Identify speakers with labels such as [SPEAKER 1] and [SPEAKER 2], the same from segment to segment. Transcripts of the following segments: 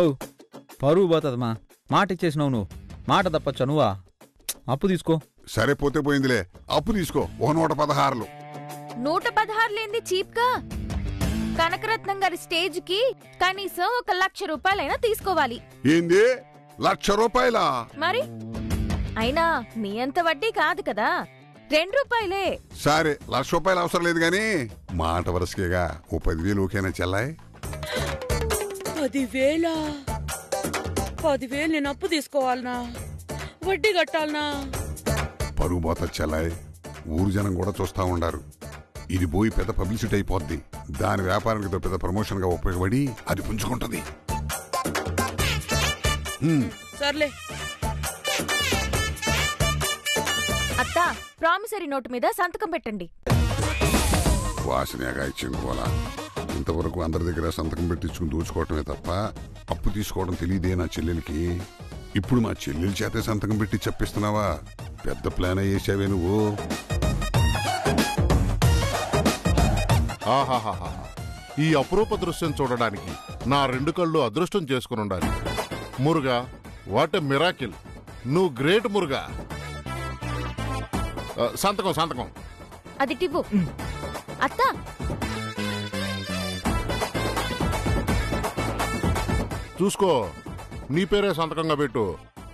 [SPEAKER 1] ఓ పరువు పోతుందమ్మా. మాట ఇచ్చేసినావు నువ్వు. మాట తప్పచ్చా నువ్వా? అప్పు తీసుకో.
[SPEAKER 2] సరే పోతే పోయిందిలే, అప్పు తీసుకో. 116.
[SPEAKER 3] 116 లేంది చీప్ గా? కనకరత్నం గారి స్టేజ్ కి కనీసం 1,00,000 రూపాయలైనా తీసుకోవాలి.
[SPEAKER 2] ఏంది 1,00,000 రూపాయలా?
[SPEAKER 3] మరి అయినా మీ అంత వడ్డీ కాదు కదా, 2 రూపాయలే.
[SPEAKER 2] సరే 1,00,000 రూపాయలు అవసరం లేదు గాని మాట వరసకేగా ఓ 10,000 ఓకేనా చెల్లాయ్?
[SPEAKER 4] 10,000? 10,000 నేను అప్పు తీసుకోవాలనా? వడ్డీ కట్టాలనా?
[SPEAKER 2] పరువు పోతా చెల్లాయ్. ఊరు జనం కూడా చూస్తా ఉండారు. ఇది పోయి పెద్ద పబ్లిసిటీ అయిపోద్ది. దాని వ్యాపారానికి పెద్ద ప్రమోషన్ గా ఉపయోగపడి అది పుంజుకుంటది.
[SPEAKER 4] సర్లే.
[SPEAKER 3] అత్త, ప్రామిసరీ నోటు మీద సంతకం పెట్టండి.
[SPEAKER 2] వాసనగా ఇచ్చింకోవాలా? ఇంతవరకు అందరి దగ్గర సంతకం పెట్టించుకుని దోచుకోవటమే తప్ప అప్పు తీసుకోవడం తెలియదే నా చెల్లెలికి. ఇప్పుడు మా చెల్లెలి చేతే సంతకం పెట్టి చెప్పిస్తున్నావా? పెద్ద ప్లాన్ అయ్యేసావే నువ్వు.
[SPEAKER 5] ఆహాహాహా, ఈ అపురూప దృశ్యం చూడడానికి నా 2 కళ్ళు అదృష్టం చేసుకుని ఉండాలి. Muruga, what a miracle. నువ్వు గ్రేట్ మురుగా. సంతకం సంతకం.
[SPEAKER 3] అది టివ్వు. అత్త,
[SPEAKER 5] చూసుకో, నీ పేరే సంతకంగా పెట్టు.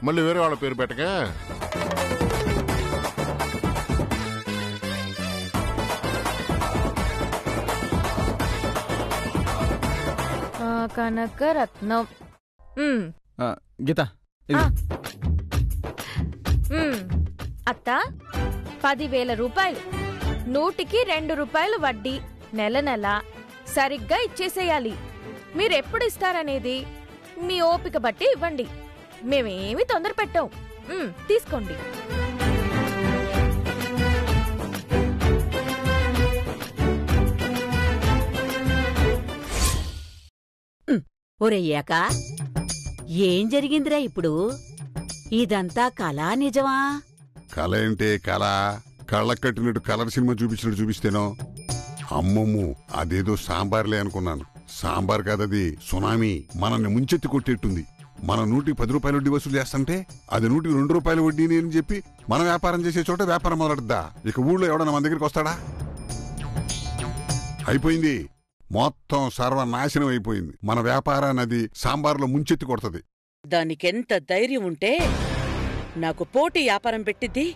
[SPEAKER 5] మళ్ళీ వేరే వాళ్ళ పేరు పెట్టకే.
[SPEAKER 3] కనకరత్నం.
[SPEAKER 1] గీత
[SPEAKER 3] అత్త, 10,000 రూపాయలు, 100కి 2 రూపాయలు వడ్డీ, నెల నెల సరిగ్గా ఇచ్చేసేయాలి. మీరెప్పుడు ఇస్తారనేది మీ ఓపిక బట్టి ఇవ్వండి. మేమేమి తొందర పెట్టాం. తీసుకోండి.
[SPEAKER 6] ఒరయ్యాక ఏం జరిగిందిరా ఇప్పుడు? ఇదంతా కళా నిజమా?
[SPEAKER 2] కళ ఏంటే కళ? కళ్ళకు కట్టినట్టు కలర్ సినిమా చూపించినట్టు చూపిస్తేనో అమ్మమ్ము అదేదో సాంబార్లే అనుకున్నాను. సాంబార్ కాదది, సునామీ. మనల్ని ముంచెత్తి కొట్టేట్టుంది. మన 100కి 10 రూపాయల వడ్డీ వసూలు చేస్తుంటే అది 100కి 2 రూపాయల వడ్డీని అని చెప్పి మనం వ్యాపారం చేసే చోట వ్యాపారం మొదలెడద్దా? ఇక ఊళ్ళో ఎవడన్నా మన దగ్గరికి వస్తాడా? అయిపోయింది, మొత్తం సర్వనాశనం అయిపోయింది. మన వ్యాపారాన్ని అది సాంబార్లో ముంచెత్తి కొడుతుంది.
[SPEAKER 4] దానికెంత ధైర్యం ఉంటే నాకు పోటీ వ్యాపారం పెట్టిద్ది?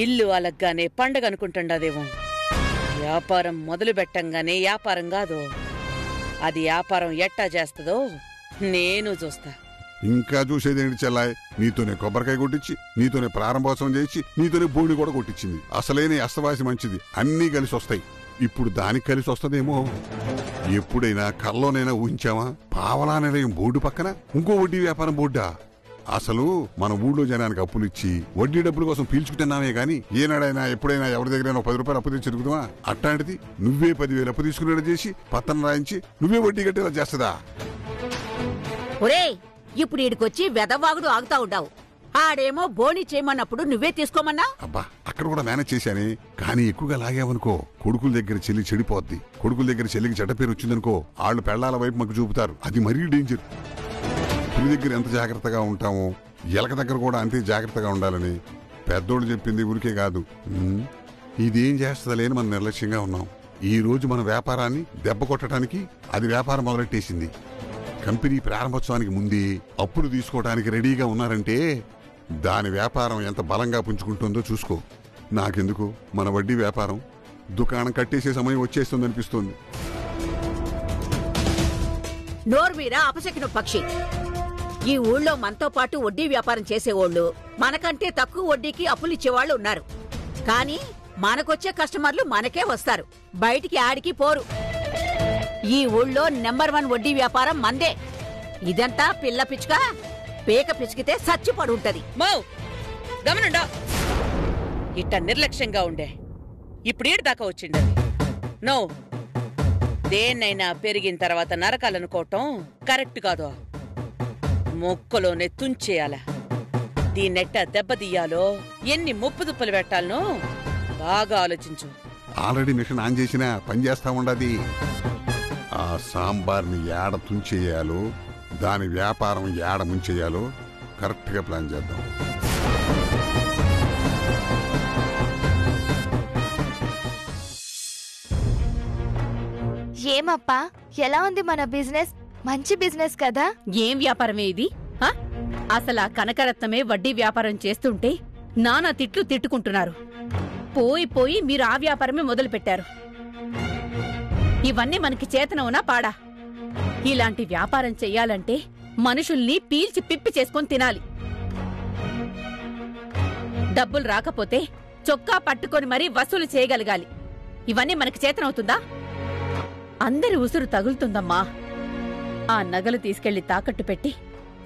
[SPEAKER 4] ఇల్లు అలగ్గానే పండగ అనుకుంటుండదేమో. వ్యాపారం మొదలు పెట్టంగానే వ్యాపారం కాదు, అది వ్యాపారం ఎట్టా చేస్తుందో నేను చూస్తా.
[SPEAKER 2] ఇంకా చూసేదేంటి చెల్లాయ్? నీతోనే కొబ్బరికాయ కొట్టించి, నీతోనే ప్రారంభోత్సవం చేయించి, నీతోనే బోణి కూడా కొట్టించింది. అసలేనే అస్తవాసి మంచిది, అన్నీ కలిసి వస్తాయి. ఇప్పుడు దానికి కలిసి వస్తుందేమో. ఎప్పుడైనా కల్లోనైనా ఊహించావా? పావలా నిలయం బోర్డు పక్కన ఇంకో వడ్డీ వ్యాపారం బోర్డా? అసలు మన ఊళ్ళో జనానికి అప్పులిచ్చి వడ్డీ డబ్బుల కోసం పీల్చుకుంటున్నామే గాని ఏనాడైనా ఎప్పుడైనా ఎవరి దగ్గరైనా 10 రూపాయలు అప్పు తెచ్చి తిరుగుతావా? అట్లాంటిది నువ్వే 10,000 అప్పు తీసుకునేలా చేసి పత్రం రాయించి నువ్వే వడ్డీ కట్టేలా చేస్తుందా?
[SPEAKER 6] ఒరేయ్, ఇప్పుడు ఈడికొచ్చి వెదవాగుడు ఆగుతా ఉండావు. ఆడేమో బోని చేయమన్నప్పుడు నువ్వే తీసుకోమన్నా?
[SPEAKER 2] అబ్బా, అక్కడ కూడా మేనేజ్ చేశానే. కానీ ఎక్కువగా లాగావనుకో కొడుకుల దగ్గర చెల్లి చెడిపోద్ది. కొడుకుల దగ్గర చెల్లికి చెడ్డ పేరు వచ్చిందనుకో వాళ్ళు పెళ్లాల వైపు మాకు చూపుతారు. అది మరీ డేంజర్. పులి దగ్గర ఎంత జాగ్రత్తగా ఉంటామో ఎలక దగ్గర కూడా అంతే జాగ్రత్తగా ఉండాలని పెద్దోళ్ళు చెప్పింది ఊరికే కాదు. ఇదేం చేస్తుందలేని మనం నిర్లక్ష్యంగా ఉన్నాం. ఈ రోజు మన వ్యాపారాన్ని దెబ్బ కొట్టడానికి అది వ్యాపారం మొదలెట్టేసింది. కంపెనీ ప్రారంభోత్సవానికి ముందే అప్పులు తీసుకోవడానికి రెడీగా ఉన్నారంటే దాని వ్యాపారం ఎంత బలంగా పుంజుకుంటుందో చూసుకో. నాకెందుకు మన వడ్డీ వ్యాపారం దుకాణం కట్టేసే సమయం వచ్చేస్తుందనిపిస్తోంది.
[SPEAKER 6] నోర్మీరా అపశకిన పక్షి. ఈ ఊళ్ళో మనతో పాటు వడ్డీ వ్యాపారం చేసేవాళ్లు, మనకంటే తక్కువ వడ్డీకి అప్పులిచ్చేవాళ్లు ఉన్నారు. కానీ మనకొచ్చే కస్టమర్లు మనకే వస్తారు, బయటికి ఆడికి పోరు. ఈ ఊళ్ళో నెంబర్ 1 వడ్డీ వ్యాపారం మందే. ఇదంతా పిల్ల పిచ్చుక, పేక పిచ్చికితే సచ్చిపడి ఉంటది.
[SPEAKER 4] మౌ గమనుండా, ఇట్ట నిర్లక్ష్యంగా ఉండే ఇప్పుడు ఏడు దాకా వచ్చిండది. నో, దేన్నైనా పెరిగిన తర్వాత నరకాలనుకోవటం కరెక్ట్ కాదు. మొక్కలోనే తుంచేయాల. దీన్నెట్ట దెబ్బతీయాలో, ఎన్ని ముప్పు దుప్పలు పెట్టాలనో బాగా ఆలోచించు.
[SPEAKER 2] ఆల్రెడీ మిషన్ ఆన్ చేసినా పని చేస్తా ఉండది. ఆ సాంబార్ని ఏడ తుంచేయాలో దాని వ్యాపారం ఏడ ముంచేయాలో కరెక్ట్గా ప్లాన్ చేద్దాం.
[SPEAKER 3] ఏమప్పా ఎలా ఉంది మన బిజినెస్? మంచి బిజినెస్ కదా?
[SPEAKER 6] ఏం వ్యాపారమే ఇది? అసలు ఆ కనకరత్నమే వడ్డీ వ్యాపారం చేస్తుంటే నానా తిట్లు తిట్టుకుంటున్నారు. పోయి పోయి మీరు ఆ వ్యాపారమే మొదలుపెట్టారు. ఇవన్నీ మనకి చేతనవునా పాడా? ఇలాంటి వ్యాపారం చెయ్యాలంటే మనుషుల్ని పీల్చి పిప్పి చేసుకొని తినాలి. డబ్బులు రాకపోతే చొక్కా పట్టుకొని మరీ వసూలు చేయగలగాలి. ఇవన్నీ మనకి చేతనవుతుందా? అందరి ఉసురు తగులుతుందమ్మా. ఆ నగలు తీసుకెళ్లి తాకట్టు పెట్టి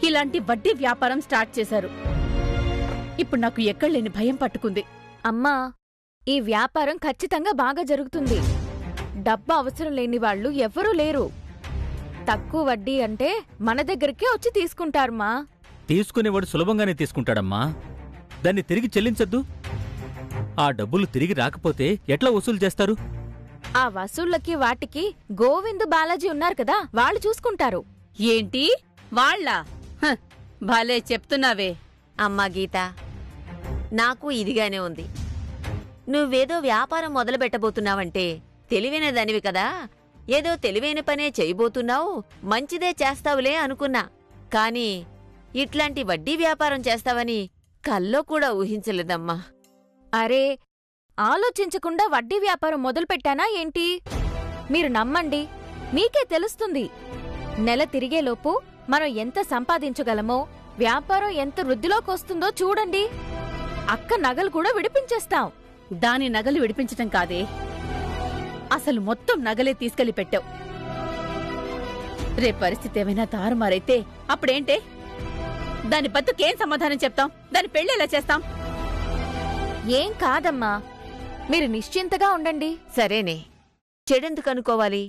[SPEAKER 6] ఇలాంటి వడ్డీ వ్యాపారం స్టార్ట్ చేశారు. ఇప్పుడు నాకు ఎక్కడలేని భయం పట్టుకుంది.
[SPEAKER 3] అమ్మా, ఈ వ్యాపారం ఖచ్చితంగా బాగా జరుగుతుంది. డబ్బు అవసరం లేని వాళ్ళు ఎవ్వరూ లేరు. తక్కువ వడ్డీ అంటే మన దగ్గరికే వచ్చి తీసుకుంటారమ్మా.
[SPEAKER 1] తీసుకునేవాడు సులభంగానే తీసుకుంటాడమ్మా. దాన్ని తిరిగి చెల్లించద్దు. ఆ డబ్బులు తిరిగి రాకపోతే ఎట్లా వసూలు చేస్తారు?
[SPEAKER 3] ఆ వసూళ్లకి వాటికి గోవింద్ బాలాజీ ఉన్నారు కదా, వాళ్ళు చూసుకుంటారు.
[SPEAKER 6] ఏంటి వాళ్ళా? భలే చెప్తున్నావే.
[SPEAKER 7] అమ్మా గీత, నాకు ఇదిగానే ఉంది. నువ్వేదో వ్యాపారం మొదలు పెట్టబోతున్నావంటే తెలివైన దానివి కదా, ఏదో తెలివైన పనే చేయబోతున్నావు, మంచిదే చేస్తావులే అనుకున్నా. కాని ఇట్లాంటి వడ్డీ వ్యాపారం చేస్తావని కల్లో కూడా ఊహించలేదమ్మా.
[SPEAKER 3] అరే, ఆలోచించకుండా వడ్డీ వ్యాపారం మొదలుపెట్టానా ఏంటి? మీరు నమ్మండి, మీకే తెలుస్తుంది. నెల తిరిగేలోపు మనం ఎంత సంపాదించగలమో, వ్యాపారం ఎంత వృద్ధిలోకొస్తుందో చూడండి. అక్క నగలు కూడా విడిపించేస్తాం.
[SPEAKER 6] దాని నగలు విడిపించటం కాదే, అసలు మొత్తం నగలే తీసుకెళ్లి పెట్టావు. రేపు పరిస్థితి ఏమైనా తారుమారైతే అప్పుడేంటే? దాని బతుకేం సమాధానం చెప్తాం? దాని పెళ్ళెలా చేస్తాం?
[SPEAKER 3] ఏం కాదమ్మా, మీరు నిశ్చింతగా ఉండండి.
[SPEAKER 7] సరేనే, చెడెందుకు అనుకోవాలి?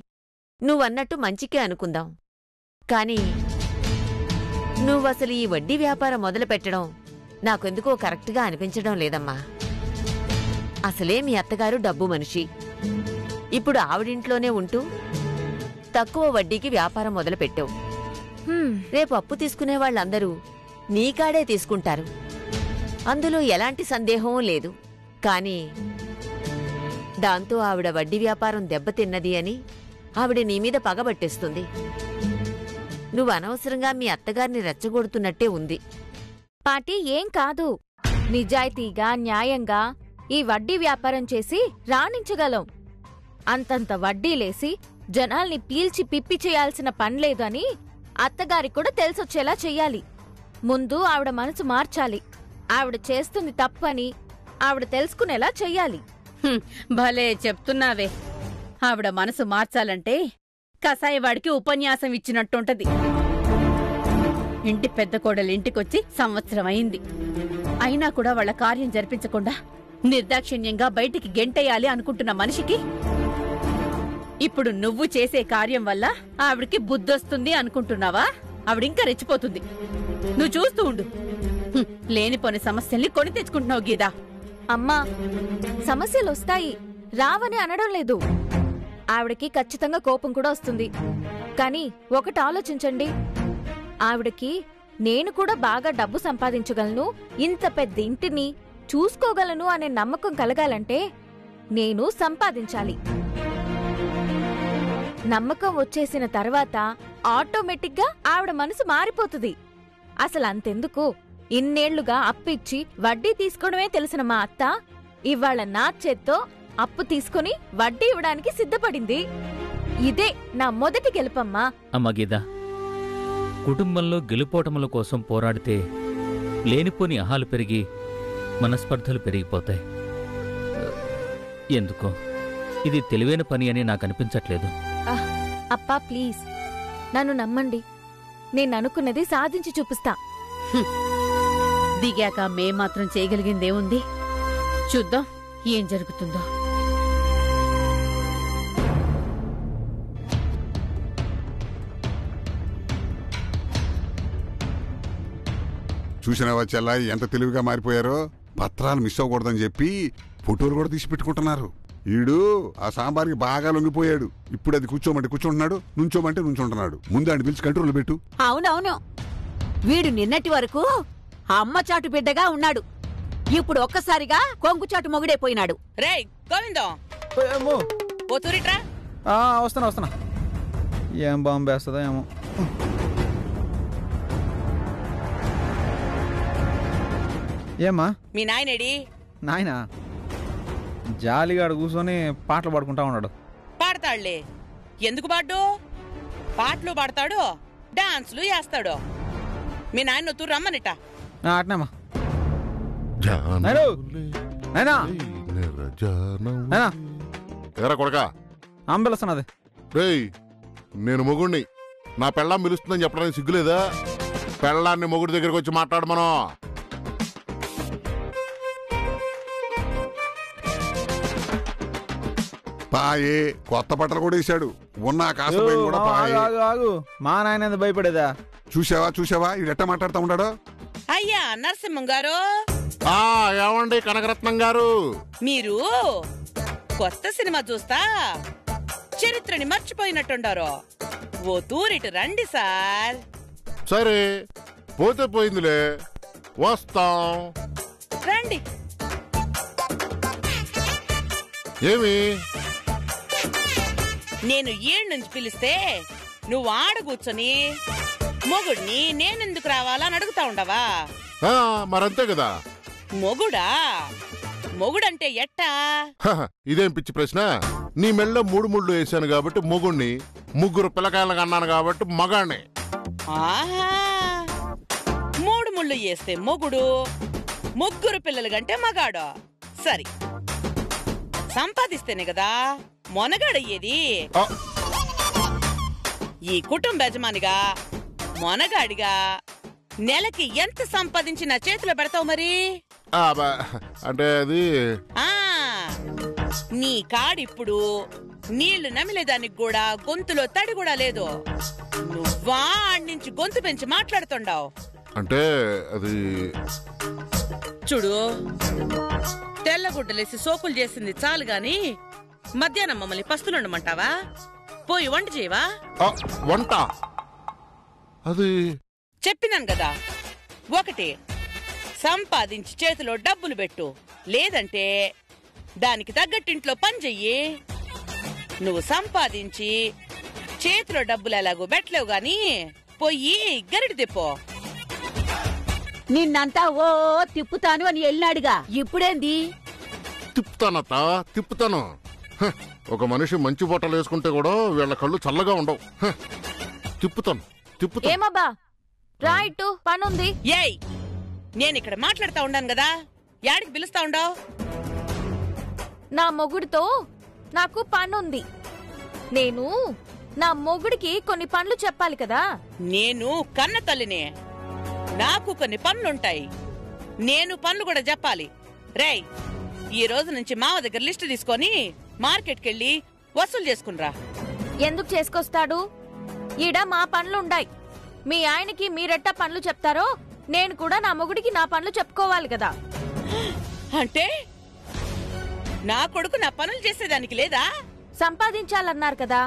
[SPEAKER 7] నువ్వన్నట్టు మంచికే అనుకుందాం. కాని నువ్వసలు ఈ వడ్డీ వ్యాపారం మొదలు పెట్టడం నాకెందుకో కరెక్ట్గా అనిపించడం లేదమ్మా. అసలే మీ అత్తగారు డబ్బు మనిషి. ఇప్పుడు ఆవిడింట్లోనే ఉంటూ తక్కువ వడ్డీకి వ్యాపారం మొదలుపెట్టావు. రేపు అప్పు తీసుకునే వాళ్ళందరూ నీకాడే తీసుకుంటారు, అందులో ఎలాంటి సందేహమూ లేదు. కాని దాంతో ఆవిడ వడ్డీ వ్యాపారం దెబ్బతిన్నది అని ఆవిడ నీమీద పగబట్టేస్తుంది. నువ్వు అనవసరంగా మీ అత్తగారిని రెచ్చగొడుతున్నట్టే ఉంది.
[SPEAKER 3] పాటి ఏం కాదు, నిజాయితీగా న్యాయంగా ఈ వడ్డీ వ్యాపారం చేసి రాణించగలం. అంతంత వడ్డీలేసి జనాల్ని పీల్చి పిప్పి చేయాల్సిన పనిలేదు అని అత్తగారికి కూడా తెలిసొచ్చేలా చెయ్యాలి. ముందు ఆవిడ మనసు మార్చాలి. ఆవిడ చేస్తుంది తప్పని ఆవిడ తెలుసుకునేలా చెయ్యాలి.
[SPEAKER 6] భలే చెప్తున్నావే. ఆవిడ మనసు మార్చాలంటే కసాయివాడికి ఉపన్యాసం ఇచ్చినట్టుంటది. ఇంటి పెద్ద కోడలు ఇంటికొచ్చి సంవత్సరం అయింది, అయినా కూడా వాళ్ల కార్యం జరిపించకుండా నిర్దాక్షిణ్యంగా బయటికి గెంటేయాలి అనుకుంటున్న మనిషికి ఇప్పుడు నువ్వు చేసే కార్యం వల్ల ఆవిడికి బుద్ధొస్తుంది అనుకుంటున్నావా? ఆవిడింకా రెచ్చిపోతుంది. నువ్వు చూస్తూ ఉండు. లేనిపోని సమస్యల్ని కొని తెచ్చుకుంటున్నావు గీదా.
[SPEAKER 3] అమ్మా, సమస్యలొస్తాయి, రావని అనడం లేదు. ఆవిడకి ఖచ్చితంగా కోపం కూడా వస్తుంది. కాని ఒకటి ఆలోచించండి, ఆవిడకి నేను కూడా బాగా డబ్బు సంపాదించగలను, ఇంత పెద్ద ఇంటిని చూసుకోగలను అనే నమ్మకం కలగాలంటే నేను సంపాదించాలి. నమ్మకం వచ్చేసిన తర్వాత ఆటోమేటిక్గా ఆవిడ మనసు మారిపోతుంది. అసలంతెందుకు, ఇన్నేళ్లుగా అప్పిచ్చి వడ్డీ తీసుకోవడమే తెలిసిన మా అత్త ఇవాళ నా చేత్తో అప్పు తీసుకుని వడ్డీ ఇవ్వడానికి సిద్ధపడింది. ఇదే నా మొదటి గెలుపమ్మా.
[SPEAKER 1] అమ్మ గీత, కుటుంబంలో గెలుపోటముల కోసం పోరాడితే లేనిపోని అహాలు పెరిగి మనస్పర్ధలు పెరిగిపోతాయి. ఎందుకో ఇది తెలివైన పని అని నాకు అనిపించట్లేదు.
[SPEAKER 3] అప్పా ప్లీజ్, నన్ను నమ్మండి. నేననుకున్నది సాధించి చూపిస్తా.
[SPEAKER 6] దిగాక మేమాత్రం చేయగలిగిందేముంది? చూద్దాం ఏం జరుగుతుందో.
[SPEAKER 2] చూసినావా చెల్లాయి ఎంత తెలివిగా మారిపోయారో? పత్రాలు మిస్ అవ్వకూడదని చెప్పి ఫోటోలు కూడా తీసి పెట్టుకుంటున్నారు. ఈడు ఆ సాంబార్కి బాగా లొంగిపోయాడు. ఇప్పుడు అది కూర్చోమంటే కూర్చుంటున్నాడు, నుంచోమంటే నుంచుంటున్నాడు. ముందు ఆయన పిలిచి కంట్రోల్ పెట్టు.
[SPEAKER 6] అవునవును, వీడు నిన్నటి వరకు అమ్మ చాటు బిడ్డగా ఉన్నాడు. ఇప్పుడు ఒక్కసారిగా కొంగుచాటు మొగుడైపోయినాడు.
[SPEAKER 4] రేయ్ గోవిందం, ఓ తూరిట్రా.
[SPEAKER 8] వస్తున్నా. ఏం బాంబు వేస్తుందో ఏమో. ఏమ్మా
[SPEAKER 4] మీ నాయనేడి?
[SPEAKER 8] నాయనా జాలిగాడు కూర్చొని పాటలు పాడుకుంటా ఉన్నాడు.
[SPEAKER 4] పాడతాడులే. ఎందుకు పాడు? పాటలు పాడతాడు, డాన్సులు వేస్తాడు. మీ నాయన తూరు రమ్మనిట.
[SPEAKER 8] అట్నేమ్మా. నాయనా
[SPEAKER 5] ఎరా కొడకా,
[SPEAKER 8] అంబెలుస్తున్నది.
[SPEAKER 5] రేయ్ నేను మొగుణ్ణి, నా పెళ్ళాం పిలుస్తుందని చెప్పడానికి సిగ్గులేదా? పెళ్ళాన్ని మొగుడి దగ్గరికి వచ్చి మాట్లాడమను.
[SPEAKER 2] పాయే కొత్త బట్టలు కూడా వేశాడు. ఉన్న కాస కూడా పాయే.
[SPEAKER 8] ఆగు, మా నాయన భయపడేదా?
[SPEAKER 2] చూసావా ఈడెట్ట మాట్లాడుతూ ఉన్నాడో.
[SPEAKER 4] అయ్యా నరసింహం గారు.
[SPEAKER 5] ఏమండి కనకరత్నం గారు,
[SPEAKER 4] మీరు కొత్త సినిమా చూస్తా చరిత్రని మర్చిపోయినట్టుండారు. ఓ తూరిటి రండి సార్.
[SPEAKER 5] సరే పోతే పోయిందిలే, వస్తాం.
[SPEAKER 4] రండి.
[SPEAKER 5] ఏమి
[SPEAKER 4] నేను ఏడు నుంచి పిలిస్తే నువ్వు ఆడ కూర్చొని మొగుడిని నేనెందుకు రావాలని అడుగుతా ఉండవా?
[SPEAKER 5] మరంతే కదా.
[SPEAKER 4] మొగుడా? మొగుడంటే ఎట్టా?
[SPEAKER 5] ఇదేం పిచ్చి ప్రశ్న. నీ మెళ్ళ 3 ముళ్ళు వేసాను కాబట్టి మొగుణ్ణి, 3 పిల్లకాయలకు అన్నాను కాబట్టి మగాణ్ణి.
[SPEAKER 4] ఆహా, 3 ముళ్ళు వేస్తే మొగుడు, 3 పిల్లలు కంటే మగాడు. సరి, సంపాదిస్తేనే కదా మొనగాడయ్యేది. ఈ కుటుంబ యజమానిగా మొనగాడిగా నెలకి ఎంత సంపాదించి నా చేతిలో పెడతావు మరి?
[SPEAKER 5] అంటే అది
[SPEAKER 4] నీ కాడిప్పుడు నీళ్లు నమిలేదానికి కూడా గొంతులో తడి కూడా లేదు. నువ్వా ఆడ్నుంచి గొంతు పెంచి మాట్లాడుతుండావు.
[SPEAKER 5] అంటే అది
[SPEAKER 4] చూడు, తెల్లగుడ్డలేసి సోకులు చేసింది చాలు గాని మధ్యాహ్నం మమ్మల్ని పస్తులుండమంటావా? పోయి వంట చేయవా?
[SPEAKER 5] వంట అది
[SPEAKER 4] చెప్పినాను కదా. ఒకటి, సంపాదించి చేతిలో డబ్బులు పెట్టు, లేదంటే దానికి తగ్గట్టింట్లో పని చెయ్యి. నువ్వు సంపాదించి చేతిలో డబ్బులు ఎలాగో పెట్టలేవు గాని పోయి గరిటి తిప్పో.
[SPEAKER 6] నిన్నంతా ఓ తిప్పుతాను అని వెళ్ళినాడుగా, ఇప్పుడేంది?
[SPEAKER 5] తిప్పుతాను. ఒక మనిషి మంచి బట్టలు వేసుకుంటే కూడా వీళ్ళ కళ్ళు చల్లగా ఉండవు. తిప్పుతాను.
[SPEAKER 3] ఏమబ్బా రైట్ పనుంది.
[SPEAKER 4] ఏయ్, నేనిక్కడ మాట్లాడుతా ఉండాను కదా, యాడికి పిలుస్తా ఉండవు?
[SPEAKER 3] నా మొగుడితో నాకు పనుంది. నేను నా మొగుడికి కొన్ని పనులు చెప్పాలి కదా.
[SPEAKER 4] నేను కన్న తల్లినే, నాకు కొన్ని పనులుంటాయి. నేను పనులు కూడా చెప్పాలి. రేయ్, ఈ రోజు నుంచి మావ దగ్గర లిస్టు తీసుకొని మార్కెట్కెళ్ళి వసూలు చేసుకునిరా.
[SPEAKER 3] ఎందుకు చేసుకొస్తాడు? ఈడ మా పనులుండాయి. మీ ఆయనకి మీరెట్టా పనులు చెప్తారో నేను కూడా నా మొగుడికి నా పనులు చెప్పుకోవాలి కదా.
[SPEAKER 4] అంటే నా కొడుకు నా పనులు చేసేదానికి లేదా?
[SPEAKER 3] సంపాదించాలన్నారు కదా,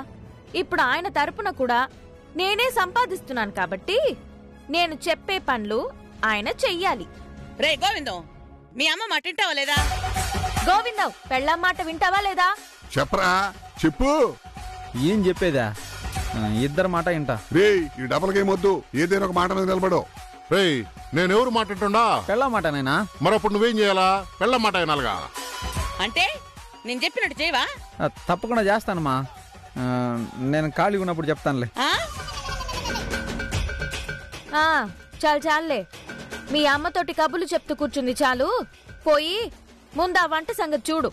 [SPEAKER 3] ఇప్పుడు ఆయన తరపున కూడా నేనే సంపాదిస్తున్నాను కాబట్టి నేను చెప్పే పనులు ఆయన చెయ్యాలి.
[SPEAKER 4] రే గోవిందం, మీ అమ్మ మాట వింటావా లేదా?
[SPEAKER 3] గోవిందం, పెళ్ళాం మాట వింటావా లేదా?
[SPEAKER 2] చెప్పరా, చెప్పు.
[SPEAKER 8] ఏం చెప్పేదా? ఇద్దరు మాట వింటా.
[SPEAKER 2] రే ఈ డబల్ గేమ్ వద్దు, ఏదైనా ఒక మాట మీద నిలబడు.
[SPEAKER 5] రేయ్ నేనెవరు మాట్లాడుతుండా?
[SPEAKER 8] పెళ్ళ మాటనేనా?
[SPEAKER 5] మరప్పుడు నువ్వేం చేయాలా? పెళ్ళ మాట వినాలిగా. అంటే
[SPEAKER 4] నేను చెప్పినట్టు చేయవా?
[SPEAKER 8] తప్పకుండా చేస్తానమ్మా. నేను ఖాళీగా ఉన్నప్పుడు చెప్తానులే.
[SPEAKER 3] చాలే, మీ అమ్మతోటి కబుర్లు చెప్తూ కూర్చుంది చాలు. పోయి ముందు ఆ వంట సంగతి చూడు.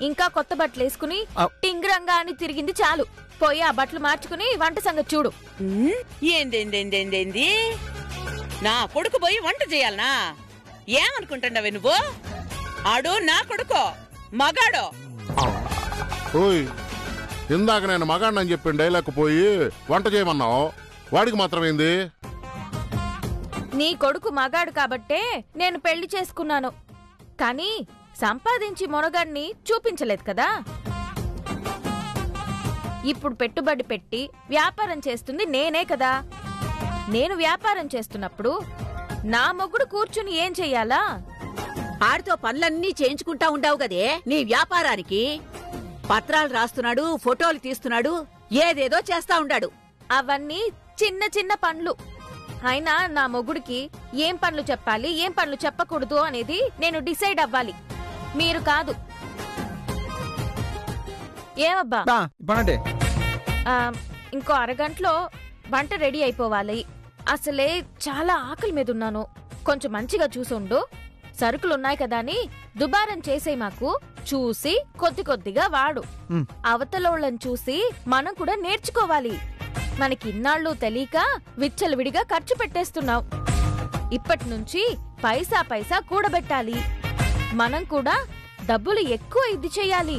[SPEAKER 3] ఇంకా కొత్త బట్టలు వేసుకుని టింగ్రంగా అని తిరిగింది చాలు. పోయి ఆ బట్టలు మార్చుకుని వంట సంగతి చూడు.
[SPEAKER 4] ఏందేందేందేందేంది? నా కొడుకు పోయి వంట చేయాలనా? ఏమనుకుంటున్నావే నువ్వు? ఆడు నా కొడుకు, మగాడు.
[SPEAKER 5] ఓయ్, ఇందాక నేను మగాడిని చెప్పిన డైలాగ్ పోయి వంట చేయమన్నావు, వాడికి మాత్రమేంది?
[SPEAKER 3] నీ కొడుకు మగాడు కాబట్టే నేను పెళ్లి చేసుకున్నాను. కానీ సంపాదించి మొనగాన్ని చూపించలేదు కదా. ఇప్పుడు పెట్టుబడి పెట్టి వ్యాపారం చేస్తుంది నేనే కదా. నేను వ్యాపారం చేస్తున్నప్పుడు నా మొగుడు కూర్చుని ఏం చెయ్యాలా?
[SPEAKER 6] ఆడితో పనులన్నీ చేయించుకుంటా ఉండావు గదే నీ వ్యాపారానికి. పత్రాలు రాస్తున్నాడు, ఫోటోలు తీస్తున్నాడు, ఏదేదో చేస్తా ఉండాడు.
[SPEAKER 3] అవన్నీ చిన్న చిన్న పనులు. అయినా నా మొగుడికి ఏం పనులు చెప్పాలి, ఏం పనులు చెప్పకూడదు అనేది నేను డిసైడ్ అవ్వాలి, మీరు కాదు. ఏమబ్బా?
[SPEAKER 8] ఇప్పుడంటే
[SPEAKER 3] ఇంకో అరగంటలో వంట రెడీ అయిపోవాలి. అసలే చాలా ఆకలి మీద ఉన్నాను. కొంచెం మంచిగా చూసుండు. సరుకులున్నాయి కదా అని దుబారం చేసే మాకు చూసి కొద్ది కొద్దిగా వాడు. అవతలోళ్ళని చూసి మనం కూడా నేర్చుకోవాలి. మనకిన్నాళ్ళు తెలియక విచ్చలవిడిగా ఖర్చు పెట్టేస్తున్నావు. ఇప్పటి నుంచి పైసా పైసా కూడబెట్టాలి. మనం కూడా డబ్బులు ఎక్కువ ఇది చెయ్యాలి.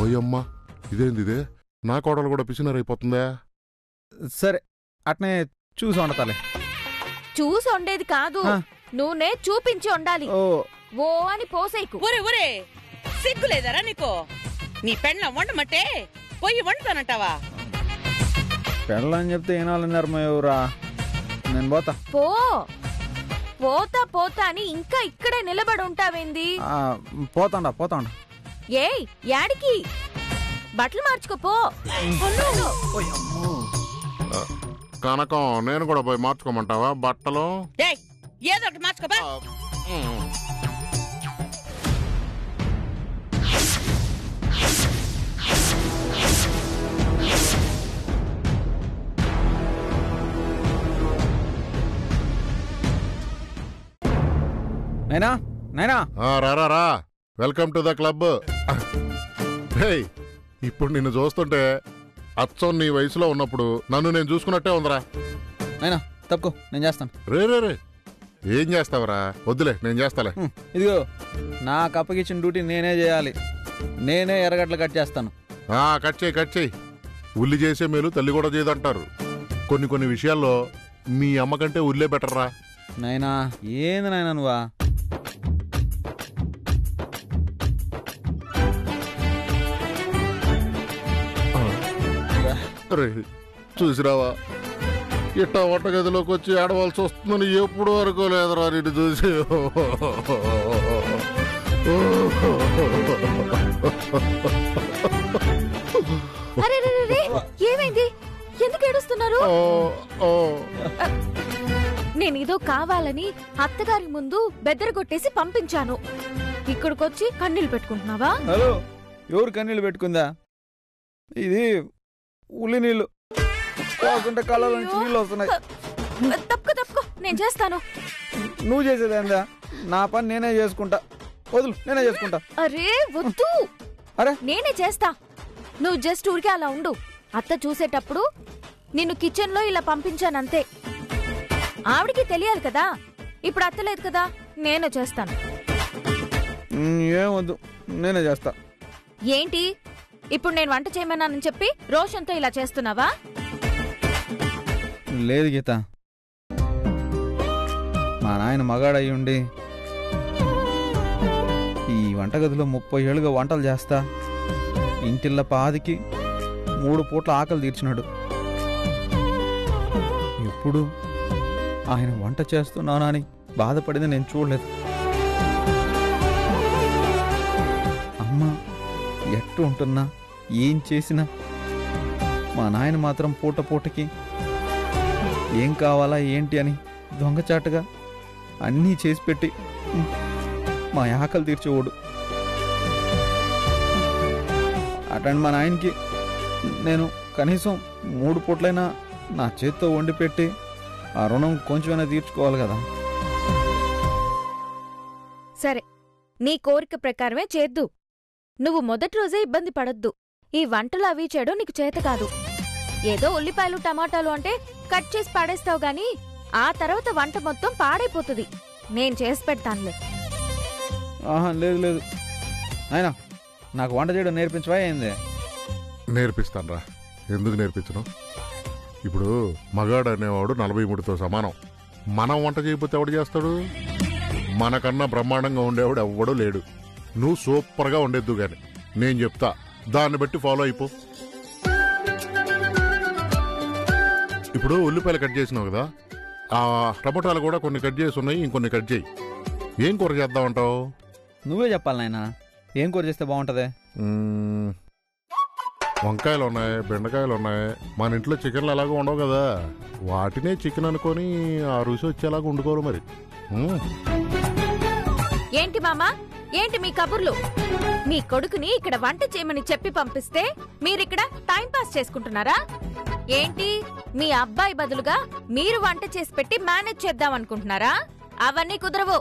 [SPEAKER 5] ఓయమ్మా, ఇదేందిదే? నా కోడలు కూడా పిసినరైపోతుందా?
[SPEAKER 8] సరే, అట్నే చూసి వండతాలే.
[SPEAKER 3] చూసి వండేది కాదు, నూనె చూపించి వండాలి. ఓ అని పోసేకు.
[SPEAKER 4] ఒరే ఒరే, సిగ్గులేదరా నీకు? నీ పెండ్లం వండమంటే పొయ్యి వండుతానంటావా?
[SPEAKER 8] పెళ్ళని చెప్తే ఏనాలన్నారు ఎవరా? నేను పోతా.
[SPEAKER 3] పోతా పోతా అని ఇంకా ఇక్కడే నిలబడి ఉంటావేంది?
[SPEAKER 8] పోతాండా.
[SPEAKER 3] ఏయ్, యాడికి? బట్టలు మార్చుకోపో.
[SPEAKER 5] కనకం, నేను కూడా పోయి మార్చుకోమంటావా బట్టలు?
[SPEAKER 4] ఏదో ఒకటి మార్చుకోబా.
[SPEAKER 8] నైనా
[SPEAKER 5] రా, వెల్కమ్ టు ద క్లబ్. ఇప్పుడు నిన్ను చూస్తుంటే అచ్చం నీ వయసులో ఉన్నప్పుడు నన్ను నేను చూసుకున్నట్టే ఉందరా.
[SPEAKER 8] నైనా తప్పుకో, నేను చేస్తాను.
[SPEAKER 5] రే, ఏం చేస్తావరా? వద్దులే, నేను చేస్తాలే.
[SPEAKER 8] ఇదిగో, నాకు అప్పగిచ్చిన డ్యూటీ నేనే చేయాలి. నేనే ఎర్రగడ్డలు కట్ చేస్తాను.
[SPEAKER 5] కట్ చేయి. ఉల్లి చేసే మేలు తల్లి కూడా చేయదంటారు. కొన్ని విషయాల్లో మీ అమ్మ కంటే ఉల్లే బెటర్ రా.
[SPEAKER 8] నైనా, ఏంది నాయనా నువ్వా?
[SPEAKER 5] చూసిరావా, ఇట్టా వంటగదిలోకి వచ్చి ఆడవలసి వస్తుందని ఎప్పుడు అనుకోలేదురా నిన్ను చూసి.
[SPEAKER 3] ఏమైంది? ఎందుకు ఏడుస్తున్నారు? నేనేదో కావాలని అత్తగారి ముందు బెదరగొట్టేసి పంపించాను. ఇక్కడికొచ్చి కన్నీళ్లు పెట్టుకుంటున్నావా?
[SPEAKER 8] హలో, ఎవరు కన్నీళ్లు పెట్టుకుందా? ఇది ఉల్లి నీళ్లు కాకుంటే కళ్ళ నుంచి నీళ్ళు వస్తున్నాయి.
[SPEAKER 3] తప్పుకో, నేను చేస్తాను.
[SPEAKER 8] నువ్వు చేసేదేందా? నా పని నేనే చేసుకుంటా. వదులు, నేనే చేసుకుంటా.
[SPEAKER 3] అరే వద్దు,
[SPEAKER 8] అరే
[SPEAKER 3] నేనే చేస్తా. నువ్వు జస్ట్ ఊరికే అలా ఉండు. అత్త చూసేటప్పుడు నిన్ను కిచెన్ లో ఇలా పంపించానంతే. ఆవిడికి తెలియాలి కదా. ఇప్పుడు అత్తలేదు కదా, నేనే చేస్తాను.
[SPEAKER 8] ఏమొద్దు, నేనే చేస్తా.
[SPEAKER 3] ఏంటి ఇప్పుడు నేను వంట చేయమన్నానని చెప్పి రోషన్తో ఇలా చేస్తున్నావా?
[SPEAKER 8] లేదు గీత, మా నాయన మగాడయ్యుండి ఈ వంటగదిలో 30 ఏళ్ళుగా వంటలు చేస్తా ఇంటిల్ల పాదికి 3 పూట్ల ఆకలి తీర్చినాడు. ఎప్పుడు ఆయన వంట చేస్తున్నానా అని బాధపడింది నేను చూడలేదు. అమ్మ ఎట్టు ఉంటున్నా, ఏం చేసినా మా నాయన మాత్రం పూటకి ఏం కావాలా ఏంటి అని దొంగచాటుగా అన్నీ చేసి పెట్టి మా ఆకలి తీర్చేవాడు. అటండి మా నాయనకి నేను కనీసం 3 పూట్లైనా నా చేత్తో వండి పెట్టి ఆ రుణం కొంచెమైనా తీర్చుకోవాలి కదా.
[SPEAKER 3] సరే, నీ కోరిక ప్రకారమే చేద్దు. నువ్వు మొదటి రోజే ఇబ్బంది పడొద్దు. ఈ వంటలు అవి చేయడం నీకు చేత కాదు. ఏదో ఉల్లిపాయలు టమాటాలు అంటే కట్ చేసి పాడేస్తావు గాని ఆ తర్వాత వంట మొత్తం పాడైపోతుంది. నేను చేసి పెడతానులే.
[SPEAKER 8] లేదు అయినా నాకు వంట చేయడం నేర్పించవా ఏంది?
[SPEAKER 5] నేర్పిస్తానురా, ఎందుకు నేర్పించను? ఇప్పుడు మగాడు అనేవాడు 43తో సమానం. మనం వంట చేయకపోతే ఎవడు చేస్తాడు? మనకన్నా బ్రహ్మాండంగా ఉండేవాడు ఎవ్వడూ లేడు. నువ్వు సూపర్గా వండేద్దు గాని నేను చెప్తా, దాన్ని బట్టి ఫాలో అయిపో. ఇప్పుడు ఉల్లిపాయలు కట్ చేసినావు కదా, ఆ టమోటాలు కూడా కొన్ని కట్ చేసి ఉన్నాయి, ఇంకొన్ని కట్ చేయి. ఏం కూర చేద్దామంటావు?
[SPEAKER 8] నువ్వే చెప్పాలి నాయనా, ఏం కూర చేస్తే బాగుంటుంది?
[SPEAKER 5] వంకాయలు ఉన్నాయి, బెండకాయలు ఉన్నాయి. మన ఇంట్లో చికెన్లు అలాగే ఉండవు కదా, వాటినే చికెన్ అనుకొని ఆ రుచి వచ్చేలాగా వండుకోరు మరి.
[SPEAKER 3] ఏంటి మామా, ఏంటి మీ కబుర్లు? మీ కొడుకుని ఇక్కడ వంట చేయమని చెప్పి పంపిస్తే మీరిక్కడ టైం పాస్ చేసుకుంటున్నారా ఏంటి? మీ అబ్బాయి బదులుగా మీరు వంట చేసి పెట్టి మేనేజ్ చేద్దాం అనుకుంటున్నారా? అవన్నీ కుదరవు.